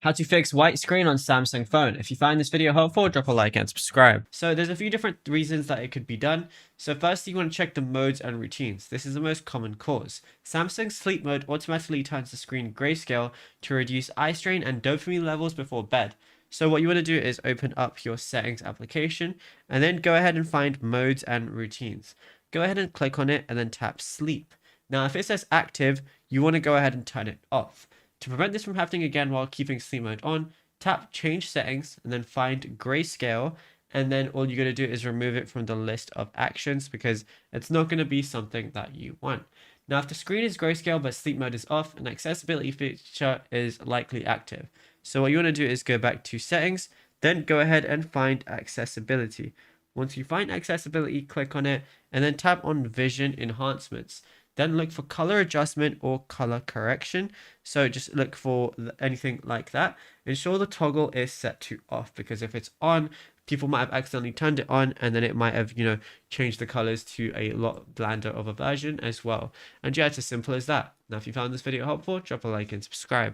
How to fix white screen on Samsung phone. If you find this video helpful, drop a like and subscribe. So there's a few different reasons that it could be done. So first, you want to check the modes and routines. This is the most common cause. Samsung's sleep mode automatically turns the screen grayscale to reduce eye strain and dopamine levels before bed. So what you want to do is open up your settings application and then go ahead and find modes and routines. Go ahead and click on it and then tap sleep. Now, if it says active, you want to go ahead and turn it off. To prevent this from happening again while keeping sleep mode on, tap change settings and then find grayscale, and then all you're going to do is remove it from the list of actions because it's not going to be something that you want. Now, if the screen is grayscale but sleep mode is off, an accessibility feature is likely active. So what you want to do is go back to settings, then go ahead and find accessibility. Once you find accessibility, click on it and then tap on vision enhancements. Then look for color adjustment or color correction. So just look for anything like that. Ensure the toggle is set to off, because if it's on, people might have accidentally turned it on and then it might have, changed the colors to a lot blander of a version as well. And yeah, it's as simple as that. Now, if you found this video helpful, drop a like and subscribe.